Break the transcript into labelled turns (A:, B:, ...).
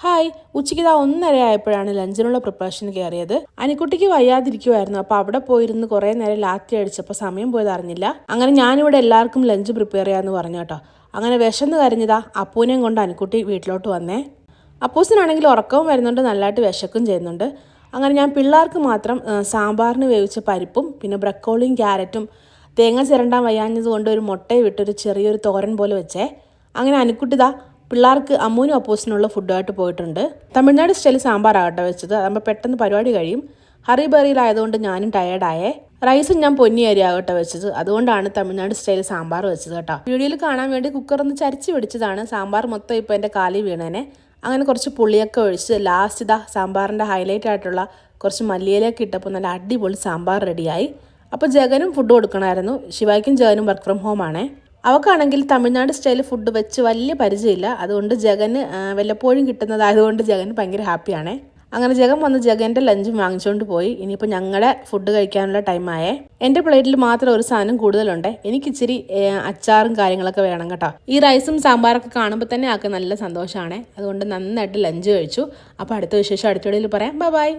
A: Hi, ഉച്ചയ്ക്ക് ഇതാ 1:30 ആയപ്പോഴാണ് ലഞ്ചിനുള്ള പ്രിപ്പറേഷന് കയറിയത്. അനിക്കുട്ടിക്ക് വയ്യാതിരിക്കുമായിരുന്നു. അപ്പോൾ അവിടെ പോയിരുന്ന് കുറേ നേരം ലാത്തി അടിച്ചപ്പോൾ സമയം പോയത് അറിഞ്ഞില്ല. അങ്ങനെ ഞാനിവിടെ എല്ലാവർക്കും ലഞ്ച് പ്രിപ്പയർ ചെയ്യാമെന്ന് പറഞ്ഞു കേട്ടോ. അങ്ങനെ വിശന്ന് കരഞ്ഞതാ അപ്പൂനെയും കൊണ്ട് അനിക്കുട്ടി വീട്ടിലോട്ട് വന്നേ. അപ്പൂസിനാണെങ്കിൽ ഉറക്കവും വരുന്നുണ്ട്, നല്ലതായിട്ട് വിശക്കും ചെയ്യുന്നുണ്ട്. അങ്ങനെ ഞാൻ പിള്ളേർക്ക് മാത്രം സാമ്പാറിന് വേവിച്ച പരിപ്പും പിന്നെ ബ്രക്കോളിയും ക്യാരറ്റും തേങ്ങ ചിരണ്ടാൻ വയ്യാഞ്ഞത് കൊണ്ട് ഒരു മുട്ടയും വിട്ടൊരു ചെറിയൊരു തോരൻ പോലെ വെച്ചേ. അങ്ങനെ അനിക്കുട്ടിതാ പിള്ളേർക്ക് അമ്മൂനും അപ്പൂസിനുള്ള ഫുഡായിട്ട് പോയിട്ടുണ്ട്. തമിഴ്നാട് സ്റ്റൈൽ സാമ്പാറാകട്ടെ വെച്ചത്, അതാകുമ്പോൾ പെട്ടെന്ന് പരിപാടി കഴിയും. ഹറി ബറിയിലായതുകൊണ്ട് ഞാനും ടയേർഡായേ. റൈസും ഞാൻ പൊന്നി അരി ആകട്ടെ വെച്ചത്, അതുകൊണ്ടാണ് തമിഴ്നാട് സ്റ്റൈൽ സാമ്പാർ വെച്ചത് കേട്ടോ. വീഡിയോയിൽ കാണാൻ വേണ്ടി കുക്കറൊന്ന് ചരിച്ച് പിടിച്ചതാണ്. സാമ്പാർ മൊത്തം ഇപ്പോൾ എൻ്റെ കാലിൽ വീണേനെ. അങ്ങനെ കുറച്ച് പുളിയൊക്കെ ഒഴിച്ച് ലാസ്റ്റ് ഇതാ സാമ്പാറിൻ്റെ ഹൈലൈറ്റ് ആയിട്ടുള്ള കുറച്ച് മല്ലിയിലേക്ക് ഇട്ടപ്പോൾ നല്ല അടിപൊളി സാമ്പാർ റെഡിയായി. അപ്പോൾ ജഗനും ഫുഡ് കൊടുക്കണമായിരുന്നു. ശിവായ്ക്കും ജഗനും വർക്ക് ഫ്രം ഹോം ആണേ. അവൾക്കാണെങ്കിൽ തമിഴ്നാട് സ്റ്റൈൽ ഫുഡ് വെച്ച് വലിയ പരിചയമില്ല. അതുകൊണ്ട് ജഗന് വല്ലപ്പോഴും കിട്ടുന്നതായതുകൊണ്ട് ജഗൻ ഭയങ്കര ഹാപ്പിയാണേ. അങ്ങനെ ജഗൻ വന്ന് ജഗൻ്റെ ലഞ്ചും വാങ്ങിച്ചുകൊണ്ട് പോയി. ഇനിയിപ്പോൾ ഞങ്ങളുടെ ഫുഡ് കഴിക്കാനുള്ള ടൈമായേ. എൻ്റെ പ്ലേറ്റിൽ മാത്രം ഒരു സാധനം കൂടുതലുണ്ട്. എനിക്കിച്ചിരി അച്ചാറും കാര്യങ്ങളൊക്കെ വേണം കേട്ടോ. ഈ റൈസും സാമ്പാറൊക്കെ കാണുമ്പോൾ തന്നെ ആൾക്ക് നല്ല സന്തോഷമാണ്. അതുകൊണ്ട് നന്നായിട്ട് ലഞ്ച് കഴിച്ചു. അപ്പോൾ അടുത്ത വിശേഷം അടുത്ത വീഡിയോയിൽ പറയാം. ബൈ.